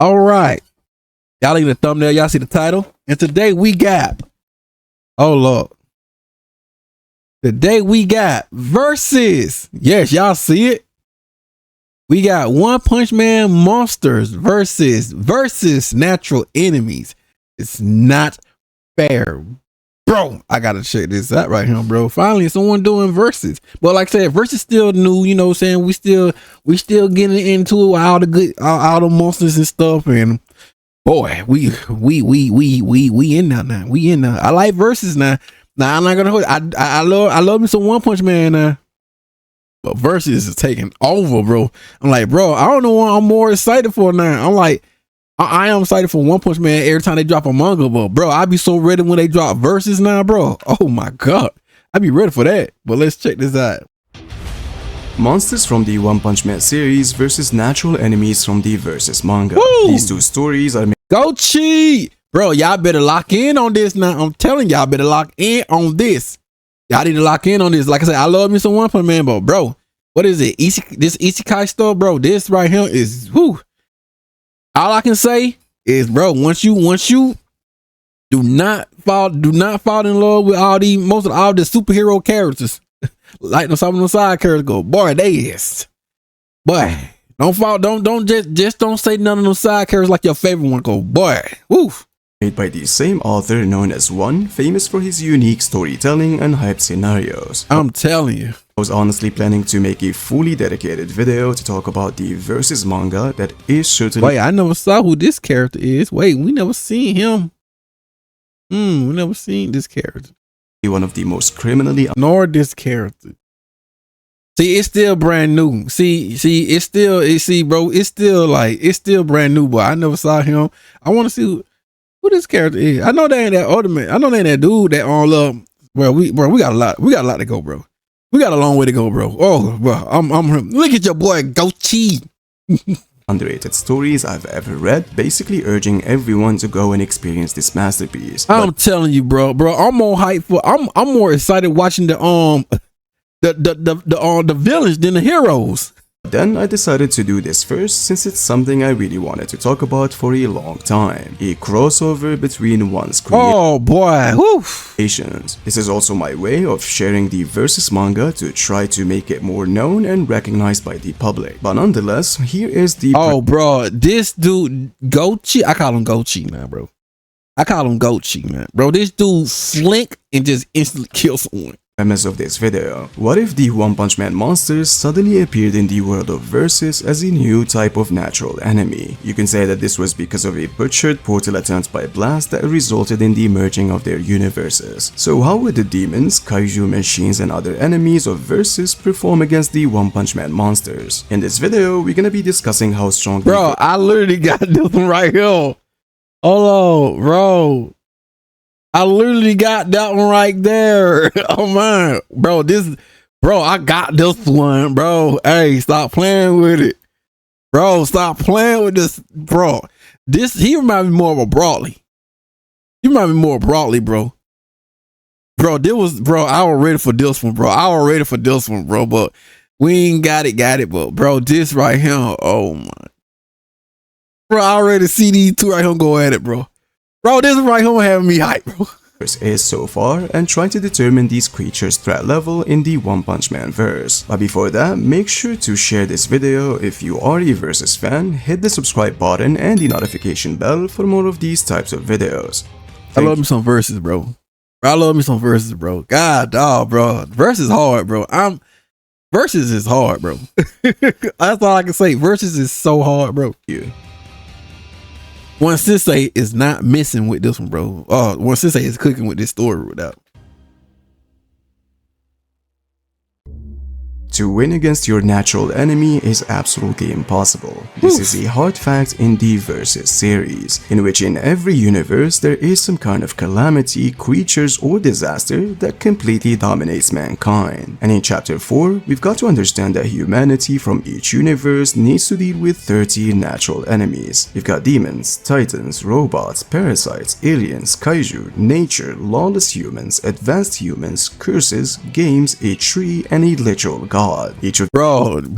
All right. Y'all look at the thumbnail. Y'all see the title. And today we got, oh Lord. Today we got versus. Yes, y'all see it. We got One Punch Man monsters versus natural enemies. It's not fair. Bro, I gotta check this out right here, bro. Finally, someone doing versus. But like I said, versus still new, you know what I'm saying? We still getting into all the good, all the monsters and stuff. And boy, we in there now. We in there. I like versus now. Now I'm not gonna hold it. I love me some One Punch Man now. But versus is taking over, bro. I'm like, bro, I don't know what I'm more excited for now. I'm like, I am excited for One Punch Man every time they drop a manga, but bro, I be so ready when they drop verses now, bro. Oh my god, I be ready for that. But let's check this out. Monsters from the One Punch Man series versus natural enemies from the Versus manga. Woo! These two stories are Go cheat, bro. Y'all better lock in on this now. I'm telling y'all, better lock in on this. Y'all need to lock in on this. Like I said, I love me some One Punch Man, but bro, what is it? This Isekai stuff, bro. This right here is whoo. All I can say is, bro, once you do not fall in love with all the superhero characters, like some of the side characters go, boy, they is. Boy, don't just don't say none of those side characters like your favorite one go, boy. Woof. made by the same author known as One, famous for his unique storytelling and hype scenarios. I'm telling you. I was honestly planning to make a fully dedicated video to talk about the Versus manga that is certainly— Wait, I never saw who this character is. Wait, we never seen him. We never seen this character. one of the most criminally— Nor this character. See, it's still brand new. See, it's still brand new, but I never saw him. I want to see who this character is. I know they ain't that ultimate. I know they ain't that dude that on love. We got a lot to go, bro. We got a long way to go, bro. Oh, bro, I'm look at your boy Gochi. underrated stories I've ever read, basically urging everyone to go and experience this masterpiece. I'm telling you, bro, I'm more hyped for. I'm more excited watching the villains than the heroes. Then I decided to do this first since it's something I really wanted to talk about for a long time. A crossover between One's Oh boy, creations. This is also my way of sharing the Versus manga to try to make it more known and recognized by the public. But nonetheless, here is the— Oh bro, this dude Gochi, I call him Gochi now, bro. I call him Gochi, man. Bro, this dude slink and just instantly kill someone. premise of this video. What if the One Punch Man monsters suddenly appeared in the world of Versus as a new type of natural enemy? You can say that this was because of a butchered portal attempt by Blast that resulted in the merging of their universes. So how would the demons, kaiju machines and other enemies of Versus perform against the One Punch Man monsters? In this video, we're gonna be discussing how strong— Bro, I literally got this one right here. Hold on, bro. I literally got that one right there. Oh man, bro, I got this one, bro. Hey, stop playing with it, bro. Stop playing with this, bro. He reminds me more of a Broadly. He reminds me more of Broadly, bro. Bro, I was ready for this one, bro. But we ain't got it. But bro, this right here, oh my, bro, I already see these two right here go at it, bro. Bro, this right here having me hype, bro. is so far, and trying to determine these creatures' threat level in the One Punch Man verse. But before that, make sure to share this video. If you are a Versus fan, hit the subscribe button and the notification bell for more of these types of videos. I love me some verses, bro. God, dog, bro. Versus hard, bro. Versus is hard, bro. That's all I can say. Versus is so hard, bro. One Sensei is not missing with this one, bro. One Sensei is cooking with this story without. To win against your natural enemy is absolutely impossible. This is a hard fact in the Versus series, in which in every universe there is some kind of calamity, creatures or disaster that completely dominates mankind. And in chapter 4, we've got to understand that humanity from each universe needs to deal with 30 natural enemies. You've got demons, titans, robots, parasites, aliens, kaiju, nature, lawless humans, advanced humans, curses, games, a tree, and a literal god. Each of— Bro,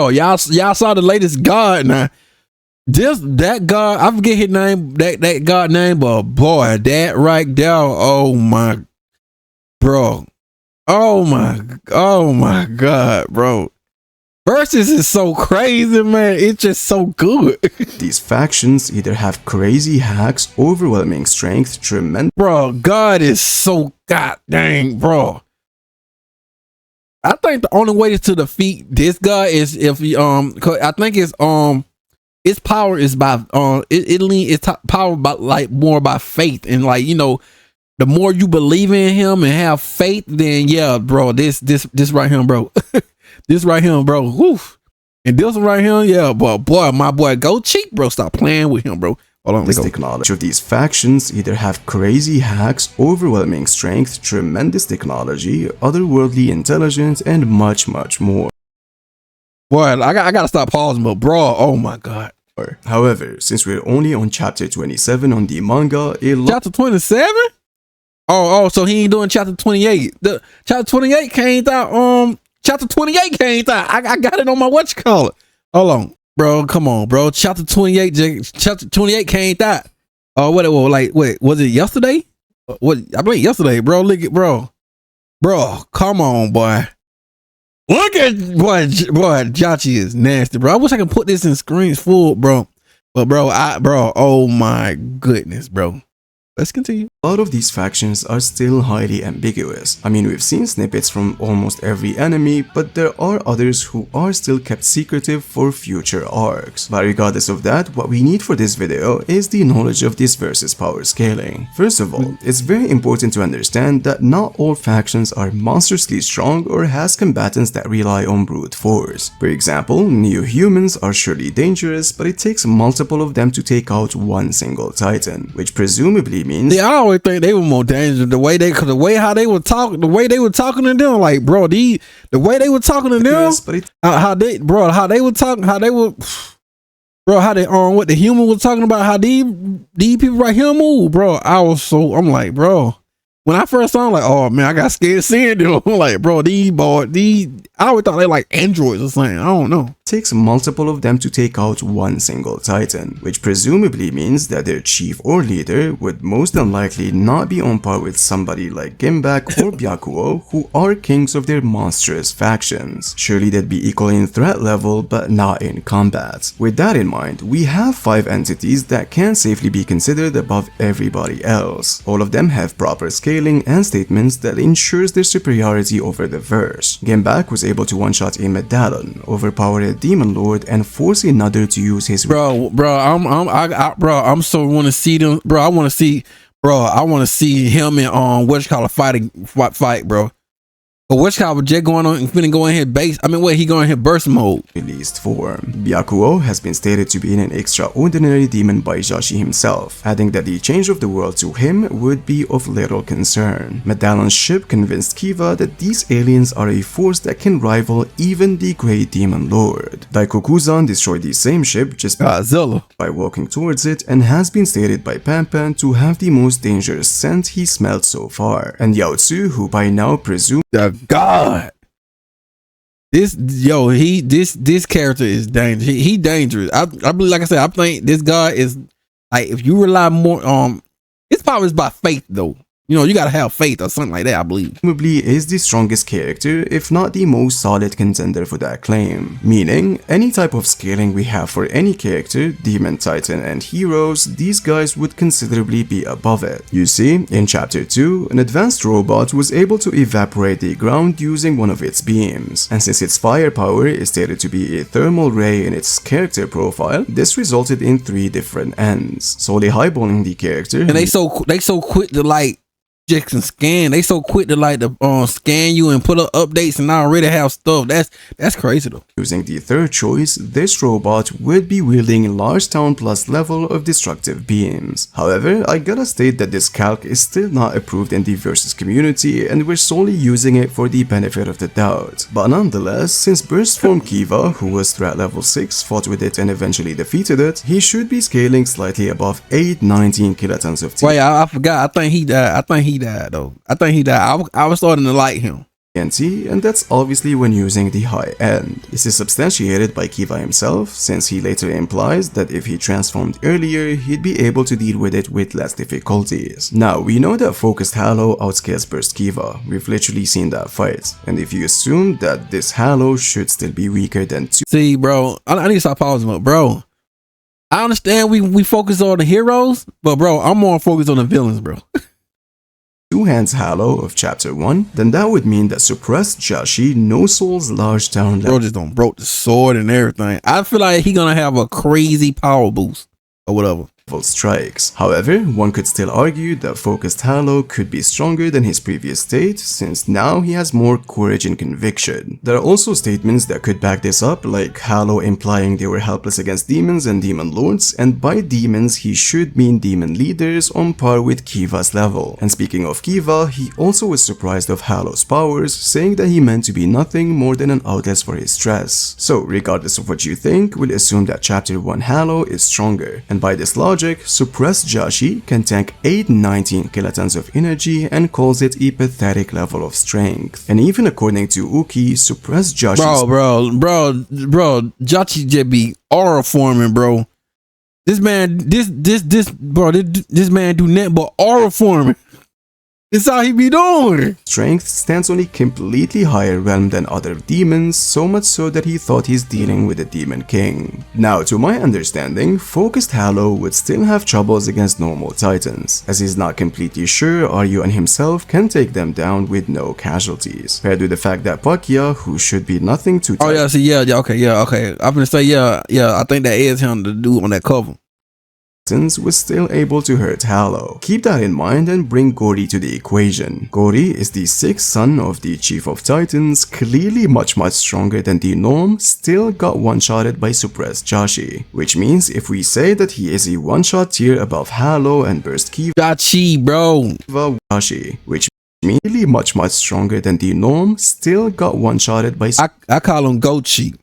y'all saw the latest god now. that god, I forget his name, that god name, but boy, that right there, oh my, bro, oh my god, bro. Versus is so crazy, man. It's just so good. These factions either have crazy hacks, overwhelming strength, tremendous. Bro, God is so god dang, bro. I think the only way to defeat this guy is if he I think its power is by it's powered by like more by faith, and like, you know, the more you believe in him and have faith, then yeah, bro, this right here, bro. This right here, bro. Woof. And this one right here, yeah, but boy, my boy, go cheap, bro. Stop playing with him, bro. Hold on, This technology of these factions either have crazy hacks, overwhelming strength, tremendous technology, otherworldly intelligence, and much more. Boy, I gotta stop pausing, but bro, oh my god. However, since we're only on chapter 27 on the manga, chapter 27? Oh, so he ain't doing chapter 28. The chapter 28 came out. Chapter 28 came out. I got it on my whatchamacallit. Hold on, bro. Come on, bro. Chapter 28. Chapter 28 came out. Oh, what it was like? Wait, was it yesterday? What? I believe yesterday, bro. Look at bro. Come on, boy. Look at boy. Jachi is nasty, bro. I wish I could put this in screens full, bro. But bro, oh my goodness, bro. Let's continue. A lot of these factions are still highly ambiguous. I mean, we've seen snippets from almost every enemy, but there are others who are still kept secretive for future arcs. But regardless of that, what we need for this video is the knowledge of this versus power scaling. First of all, it's very important to understand that not all factions are monstrously strong or has combatants that rely on brute force. For example, new humans are surely dangerous, but it takes multiple of them to take out one single titan, which presumably means I always think they were more dangerous the way they were talking to them, like bro, the way they were talking to them, how they were talking, what the human was talking about, how these people right here move, bro. I'm like, bro, when I first saw them, like, oh man, I got scared seeing them. I'm like, bro, I always thought they like androids or something. I don't know. It takes multiple of them to take out one single titan, which presumably means that their chief or leader would most unlikely not be on par with somebody like Gimbak or Byakuo, who are kings of their monstrous factions. Surely they'd be equal in threat level, but not in combat. With that in mind, we have 5 entities that can safely be considered above everybody else. All of them have proper scaling and statements that ensures their superiority over the verse. Gimbak was able to one-shot a medallion, overpower a demon lord, and force another to use his I'm so want to see them, bro. I want to see him in fight, bro. But was Jay going on and finna go in his base? I mean, he going in his burst mode? Released form. Byakuo has been stated to be an extraordinary demon by Joshi himself, adding that the change of the world to him would be of little concern. Medallion's ship convinced Kiva that these aliens are a force that can rival even the Great Demon Lord. Daikokuzan destroyed the same ship just by walking towards it, and has been stated by Panpan to have the most dangerous scent he smelled so far. And Yaotsu, who by now presumed God, this character is dangerous. He dangerous. I believe, like I said, I think this guy is like, if you rely more on his power is by faith though. You know, you gotta have faith or something like that, I believe. Presumably is the strongest character, if not the most solid contender for that claim. Meaning, any type of scaling we have for any character, demon, titan, and heroes, these guys would considerably be above it. You see, in chapter 2, an advanced robot was able to evaporate the ground using one of its beams. And since its firepower is stated to be a thermal ray in its character profile, this resulted in 3 different ends. Solely highballing the character. And they so quick to like and scan. They so quick to like to scan you and put up updates and already have stuff. That's crazy though. Using the third choice, this robot would be wielding large town plus level of destructive beams. However, I gotta state that this calc is still not approved in the Versus community, and we're solely using it for the benefit of the doubt. But nonetheless, since Burst Form Kiva, who was threat level 6, fought with it and eventually defeated it, he should be scaling slightly above 819 kilotons of T. Wait, I forgot. I think he died though. I think he died. I was starting to like him. and that's obviously when using the high end. This is substantiated by Kiva himself, since he later implies that if he transformed earlier, he'd be able to deal with it with less difficulties. Now, we know that Focused Halo outscales Burst Kiva, we've literally seen that fight, and if you assume that this Halo should still be weaker than 2. See, bro, I need to stop pausing, but bro, I understand we focus on the heroes, but bro, I'm more focused on the villains, bro. 2 hands Halo of chapter 1, then that would mean that Suppressed Joshi no souls large down Bro just don't broke the sword and everything. I feel like he gonna have a crazy power boost or whatever. strikes. However, one could still argue that Focused Halo could be stronger than his previous state, since now he has more courage and conviction. There are also statements that could back this up, like Halo implying they were helpless against demons and demon lords, and by demons he should mean demon leaders on par with Kiva's level. And speaking of Kiva, he also was surprised of Halo's powers, saying that he meant to be nothing more than an outlet for his stress. So regardless of what you think, we'll assume that chapter 1 Halo is stronger, and by this logic, Suppressed Joshi can tank 819 kilotons of energy and calls it a pathetic level of strength. And even according to Uki, Suppressed Joshi bro, Joshi just be aura forming, bro. This man, this man do nothing but aura forming. It's how he be doing. Strength stands on a completely higher realm than other demons, so much so that he thought he's dealing with a demon king. Now, to my understanding, Focused Halo would still have troubles against normal titans, as he's not completely sure Ryu and himself can take them down with no casualties. Paired with the fact that Pakya, who should be nothing to okay. I'm gonna say I think that is him to do on that cover. Was still able to hurt Halo. Keep that in mind and bring Gori to the equation. Gori is the 6th son of the Chief of Titans, clearly much stronger than the norm, still got one-shotted by Suppressed Joshi. Which means if we say that he is a one-shot tier above Halo and Burst Kiva, Joshi, which means really much stronger than the norm, still got one-shotted by I call him Gochi.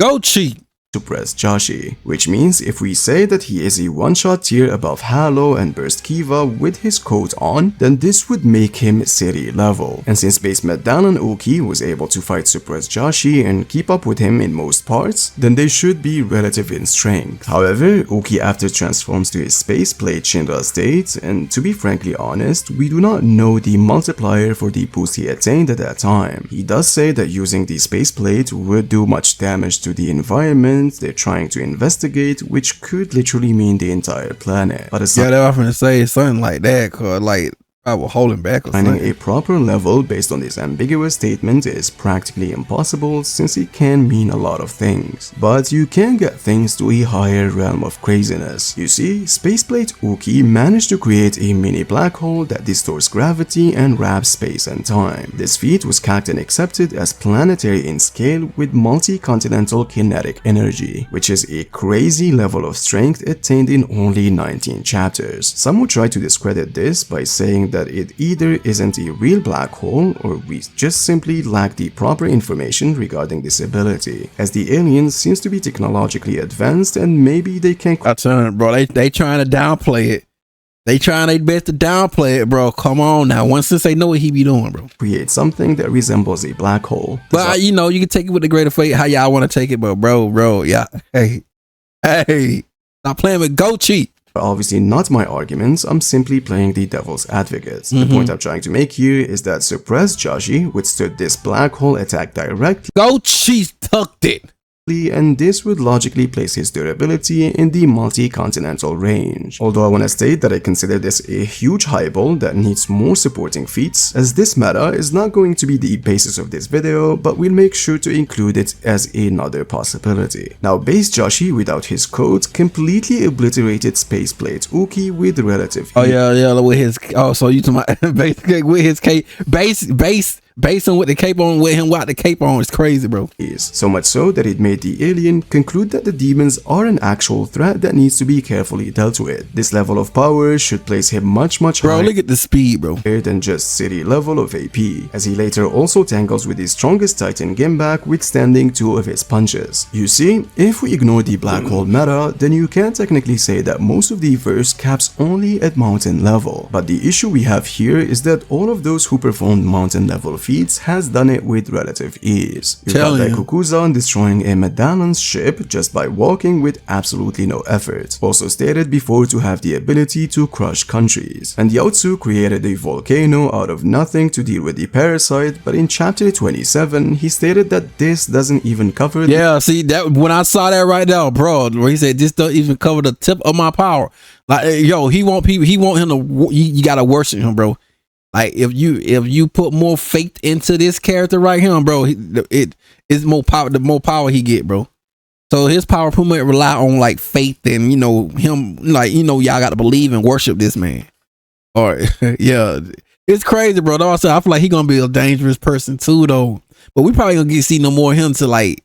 Gochi. Suppressed Joshi, which means if we say that he is a one-shot tier above Halo and Burst Kiva with his coat on, then this would make him city level. And since Base Medallion Uki was able to fight Suppressed Joshi and keep up with him in most parts, then they should be relative in strength. However, Uki after transforms to his Space Plate Shinra state, and to be frankly honest, we do not know the multiplier for the boost he attained at that time. He does say that using the Space Plate would do much damage to the environment they're trying to investigate, which could literally mean the entire planet. But it's they're often to say something like that, cause like I was holding back or finding something. A proper level based on this ambiguous statement is practically impossible, since it can mean a lot of things. But you can get things to a higher realm of craziness. You see, Spaceplate Uki managed to create a mini black hole that distorts gravity and wraps space and time. This feat was calced and accepted as planetary in scale with multi-continental kinetic energy, which is a crazy level of strength attained in only 19 chapters. Some would try to discredit this by saying that it either isn't a real black hole or we just simply lack the proper information regarding this ability, as the alien seems to be technologically advanced and maybe they can— I tell you, bro, they trying to downplay it. They trying their best to downplay it, bro. Come on now. Once they know what he be doing, bro. Create something that resembles a black hole. But you know, you can take it with the greater fate how y'all want to take it, but bro, yeah. Hey, stop playing with Gochi. Obviously not my arguments, I'm simply playing the devil's advocate. The point I'm trying to make here is that Suppressed Joshi withstood this black hole attack directly. Gochi's tucked it. And this would logically place his durability in the multi-continental range. Although I want to state that I consider this a huge highball that needs more supporting feats, as this meta is not going to be the basis of this video, but we'll make sure to include it as another possibility. Now, Base Joshi without his code completely obliterated Spaceplate Uki with relative ease. Oh yeah, with his, so you talking about basically with his base based on what the cape on, with him what the cape on is crazy, bro. So much so that it made the alien conclude that the demons are an actual threat that needs to be carefully dealt with. This level of power should place him much higher. Bro, look at the speed, bro. Than just city level of AP, as he later also tangles with his strongest Titan Gimbak, withstanding 2 of his punches. You see, if we ignore the black hole meta, then you can technically say that most of the verse caps only at mountain level. But the issue we have here is that all of those who performed mountain level feats has done it with relative ease. You got like Kukuzan destroying a Medallion's ship just by walking with absolutely no effort, also stated before to have the ability to crush countries. And Yaotsu created a volcano out of nothing to deal with the parasite, but in chapter 27 he stated that this doesn't even cover see that when I saw that right now, bro, where he said this don't even cover the tip of my power. Like, yo, he want him to, you gotta worship him, bro. Like, if you put more faith into this character right here, bro, it is more power. The more power he get, bro. So his power pretty much rely on like faith and him, like y'all got to believe and worship this man. Or yeah, it's crazy, bro. Also, I feel like he gonna be a dangerous person too, though. But we probably gonna see no more of him to like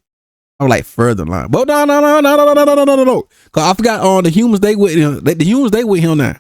further line. But no. Cause I forgot on the humans they with him. The humans they with him now.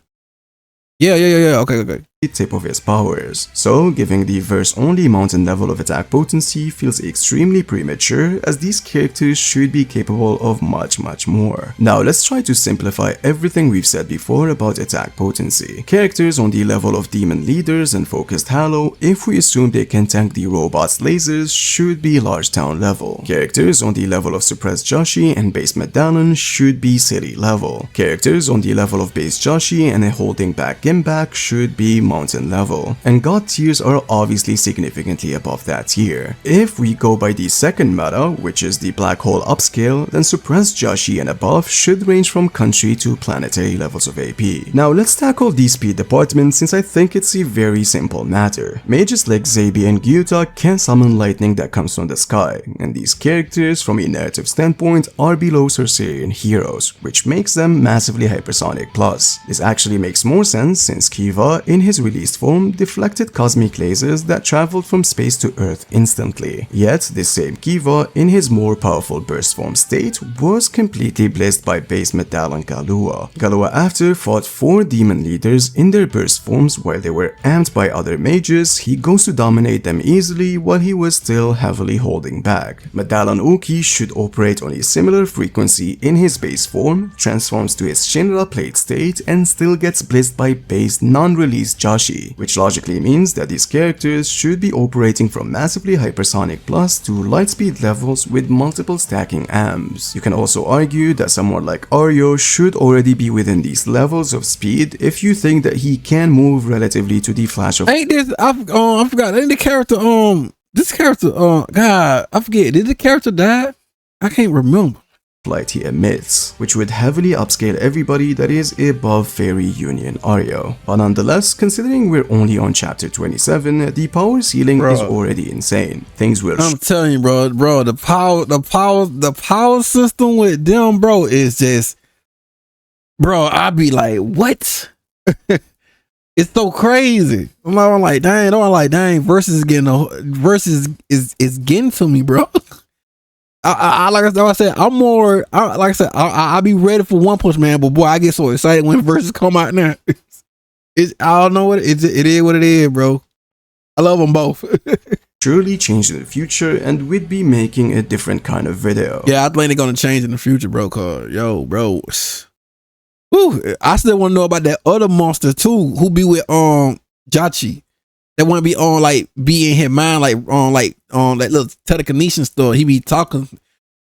Yeah. Okay. Tip of his powers, so giving the verse only mountain level of attack potency feels extremely premature, as these characters should be capable of much more. Now let's try to simplify everything we've said before about attack potency. Characters on the level of demon leaders and focused Halo, if we assume they can tank the robot's lasers, should be large town level. Characters on the level of suppressed Joshi and base Medallon should be city level. Characters on the level of base Joshi and a holding back Gimbak should be mountain level, and god tiers are obviously significantly above that tier. If we go by the second meta, which is the black hole upscale, then suppressed Joshi and above should range from country to planetary levels of AP. Now let's tackle the speed department, since I think it's a very simple matter. Mages like Zabi and Gyuta can summon lightning that comes from the sky, and these characters from a narrative standpoint are below Sorcerian heroes, which makes them massively hypersonic plus. This actually makes more sense since Kiva in his released form deflected cosmic lasers that traveled from space to Earth instantly. Yet this same Kiva in his more powerful burst form state was completely blessed by base Medallon Galua. Galua after fought 4 demon leaders in their burst forms while they were amped by other mages. He goes to dominate them easily while he was still heavily holding back. Medallon Uki should operate on a similar frequency in his base form, transforms to his Shinra plate state, and still gets blitzed by base non-released Joshi, which logically means that these characters should be operating from massively hypersonic plus to lightspeed levels with multiple stacking amps. You can also argue that someone like Aryo should already be within these levels of speed if you think that he can move relatively to the flash of— Ain't this, I forgot, ain't the character, this character, God, I forget, did the character die? I can't remember. Light he emits, which would heavily upscale everybody that is above Fairy Union Aryo. But nonetheless, considering we're only on chapter 27, the power ceiling is already insane. Things will— I'm telling you, bro, the power system with them, bro, is just, bro, I'd be like, what? It's so crazy. I'm like, dang, versus is getting to me, bro. Like I said, I'll be ready for One Punch Man, but boy, I get so excited when verses come out now. I don't know what it is what it is, bro. I love them both. Surely change in the future, and we'd be making a different kind of video. Yeah, I think they're gonna change in the future, bro. Cause bro. Whew, I still want to know about that other monster too, who be with Jachi. That want to be on like be in his mind like that little telekinesis store. He be talking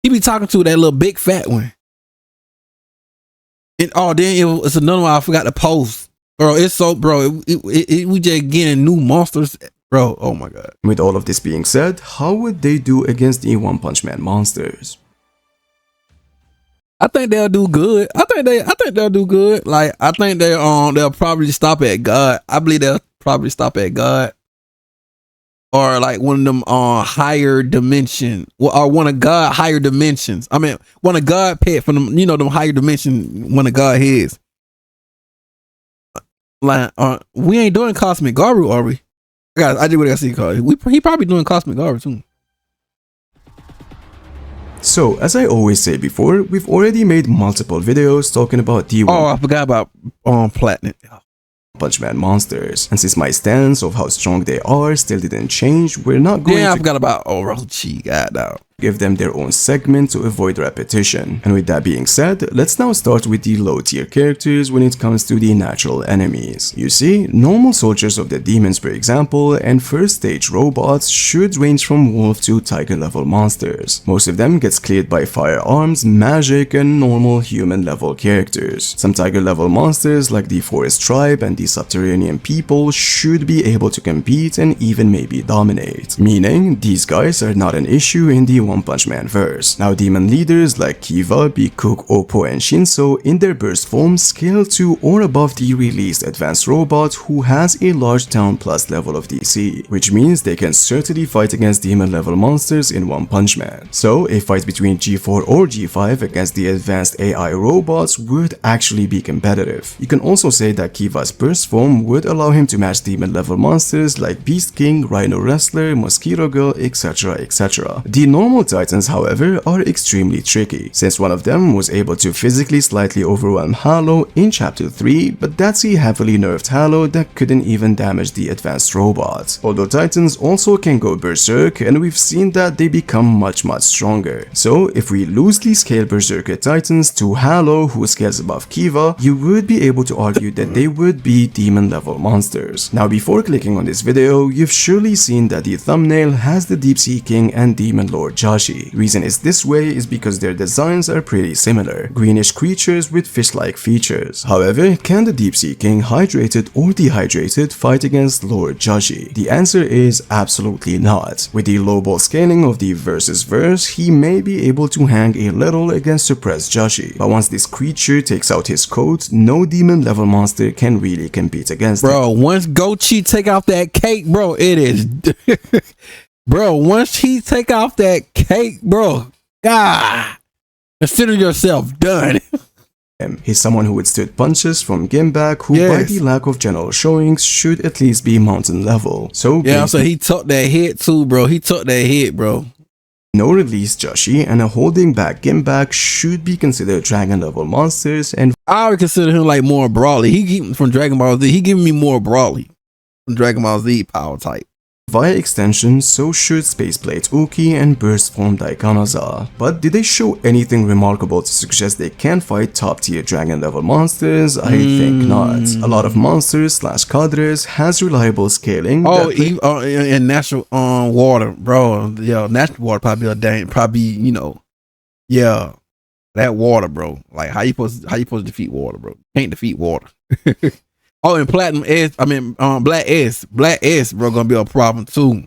to that little big fat one. And then it's another one I forgot to post. Bro, it's so we just getting new monsters, bro. Oh my god. With all of this being said, how would they do against the One Punch Man monsters? I think they'll do good. I think they'll do good. Like I think they'll probably stop at God. I believe they'll probably stop at God, or like one of them higher dimension, or one of God higher dimensions. I mean, one of God pet from them, them higher dimension, one of God heads. Like we ain't doing Cosmic Garu, are we? I did what I see called. He probably doing cosmic garbage too. So, as I always say before, we've already made multiple videos talking about the Oh, I forgot about Platinum. Punch Man monsters, and since my stance of how strong they are still didn't change, we're not going I to forgot about Orochi. God no. give them their own segment to avoid repetition. And with that being said, let's now start with the low tier characters when it comes to the natural enemies. You see, normal soldiers of the demons for example, and first stage robots should range from wolf to tiger level monsters. Most of them gets cleared by firearms, magic, and normal human level characters. Some tiger level monsters like the forest tribe and the subterranean people should be able to compete and even maybe dominate, meaning these guys are not an issue in the One Punch Man verse. Now demon leaders like Kiva, Bikook, Oppo, and Shinso in their burst form scale to or above the released advanced robot who has a large town plus level of DC, which means they can certainly fight against demon level monsters in One Punch Man. So a fight between G4 or G5 against the advanced AI robots would actually be competitive. You can also say that Kiva's burst form would allow him to match demon level monsters like Beast King, Rhino Wrestler, Mosquito Girl, etc, etc. The normal titans however are extremely tricky, since one of them was able to physically slightly overwhelm Halo in chapter 3, but that's a heavily nerfed Halo that couldn't even damage the advanced robot. Although titans also can go berserk, and we've seen that they become much stronger. So if we loosely scale berserker titans to Halo who scales above Kiva, you would be able to argue that they would be demon level monsters. Now before clicking on this video, you've surely seen that the thumbnail has the Deep Sea King and Demon Lord Joshi. Reason is this way is because their designs are pretty similar, greenish creatures with fish-like features. However, can the Deep Sea King hydrated or dehydrated fight against Lord Joshi? The answer is absolutely not. With the low ball scaling of the versus verse, he may be able to hang a little against suppressed Joshi, but once this creature takes out his coat, no demon level monster can really compete against bro, once Gochi take off that cake, bro, it is bro, once he take off that cake, bro, God, consider yourself done. He's someone who withstood punches from Gimbak, who by the lack of general showings should at least be mountain level. So yeah, so he took that hit too, bro. He took that hit, bro. No release Joshi and a holding back Gimbak should be considered dragon level monsters, and I would consider him like more Brawly. He from Dragon Ball Z. He giving me more Brawly from Dragon Ball Z power type. via extension, so should Spaceblade Uki and Burst Form Daikanaza. But did they show anything remarkable to suggest they can fight top tier dragon level monsters? I think not. A lot of monsters slash cadres has reliable scaling. Oh, in natural water, bro. Yeah, natural water probably you know, yeah, that water, bro. Like how you supposed to defeat water, bro? Can't defeat water. Oh, and Platinum S, Black S, bro, gonna be a problem too.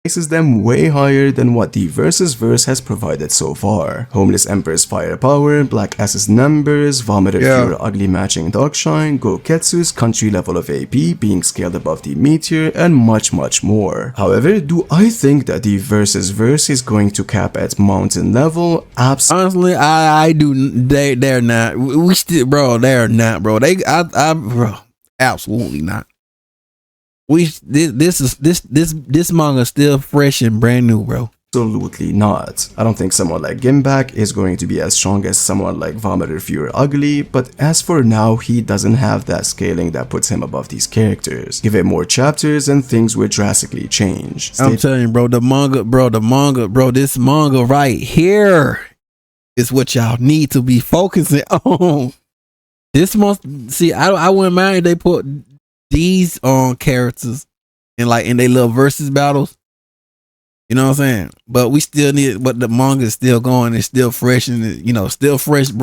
Places them way higher than what the Versus Verse has provided so far. Homeless Emperor's Firepower, Black Ass's Numbers, Vomiter Fury Ugly matching Darkshine, Goketsu's country level of AP being scaled above the Meteor, and much more. However, do I think that the Versus Verse is going to cap at mountain level? Absolutely. Honestly, I do. They're not. We still, bro. They're not, bro. Bro, absolutely not. This manga is still fresh and brand new, bro. Absolutely not. I don't think someone like Gimbak is going to be as strong as someone like Vomiter Fury Ugly, but as for now, he doesn't have that scaling that puts him above these characters. Give it more chapters and things will drastically change. I'm telling you, bro, this manga right here is what y'all need to be focusing on. This must see, I wouldn't mind if they put these characters in their little versus battles. You know what I'm saying? But we still need, but the manga is still going, it's still fresh, and you know, still fresh. And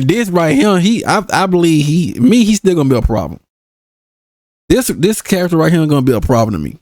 this right here, I believe he's still gonna be a problem. This character right here is gonna be a problem to me.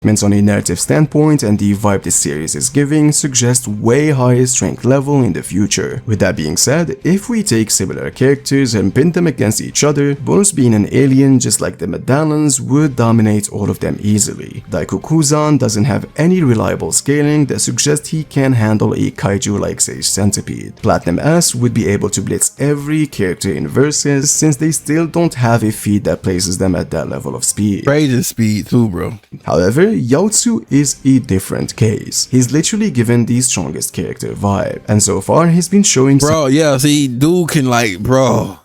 On a narrative standpoint and the vibe this series is giving suggest way higher strength level in the future. With that being said, if we take similar characters and pin them against each other, Boros being an alien just like the medallions would dominate all of them easily. GODGOTHAM doesn't have any reliable scaling that suggests he can handle a kaiju like Sage Centipede. Platinum S would be able to blitz every character in Versus since they still don't have a feat that places them at that level of speed. Crazy speed too, bro. However, Yaozu is a different case. He's literally given the strongest character vibe, and so far he's been showing yeah, see, dude can like, bro,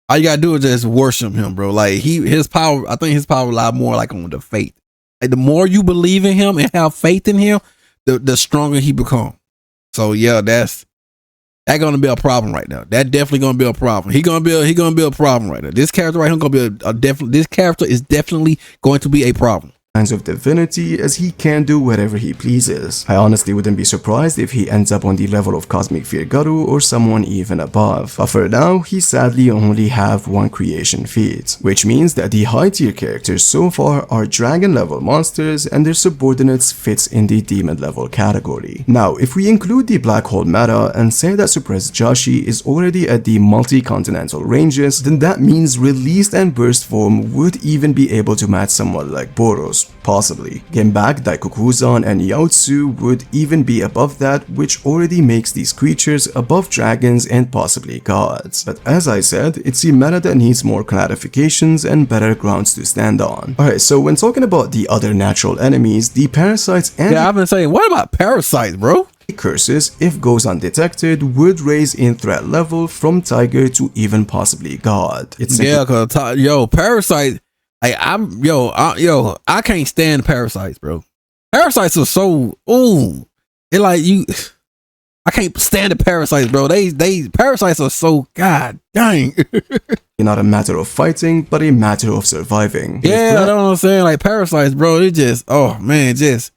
all you gotta do is just worship him, bro. Like his power, I think his power rely more like on the faith. Like the more you believe in him and have faith in him, the stronger he become. So yeah, that's gonna be a problem right now. That definitely gonna be a problem. He gonna be a problem right now. This character right here gonna be this character is definitely going to be a problem. Kinds of divinity as he can do whatever he pleases. I honestly wouldn't be surprised if he ends up on the level of Cosmic Fear Garu or someone even above. But for now, he sadly only have one creation feat, which means that the high tier characters so far are dragon level monsters and their subordinates fits in the demon level category. Now, if we include the black hole meta and say that Suppressed Joshi is already at the multi-continental ranges, then that means released and burst form would even be able to match someone like Boros. Possibly. Game back, GODGOTHAM and Yaozu would even be above that, which already makes these creatures above dragons and possibly gods. But as I said, it's a meta that needs more clarifications and better grounds to stand on. Alright, so when talking about the other natural enemies, the parasites and I've been saying, what about parasites, bro? Curses, if goes undetected, would raise in threat level from tiger to even possibly god. It's cause parasites. Like I can't stand parasites, bro. Parasites are so they're like I can't stand the parasites, bro. They parasites are so god dang. Not a matter of fighting, but a matter of surviving. Yeah, I don't know what I'm saying. Like parasites, bro. They just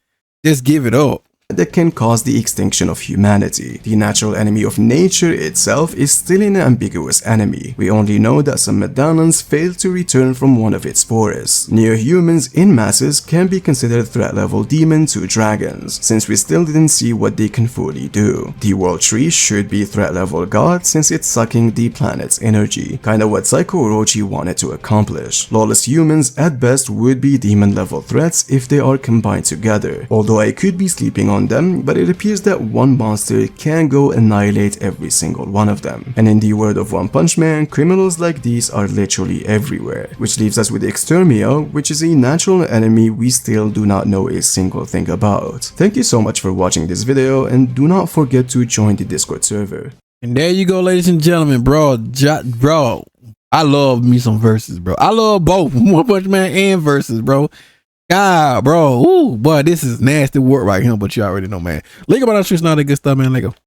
just give it up. That can cause the extinction of humanity. The natural enemy of nature itself is still an ambiguous enemy. We only know that some medallions failed to return from one of its forests. Near-humans in masses can be considered threat level demon to dragons, since we still didn't see what they can fully do. The world tree should be threat level god since it's sucking the planet's energy, kinda what Psycho Orochi wanted to accomplish. Lawless humans at best would be demon level threats if they are combined together, although I could be sleeping on them, but it appears that one monster can go annihilate every single one of them. And in the word of One Punch Man, criminals like these are literally everywhere, which leaves us with Extermia, which is a natural enemy we still do not know a single thing about. Thank you so much for watching this video, and do not forget to join the Discord server. And there you go, ladies and gentlemen, bro. I love me some verses, bro. I love both One Punch Man and verses, bro. God, bro. Ooh, boy, this is nasty work right here, but you already know, man. Lego about our streets, not that good stuff, man. Lego.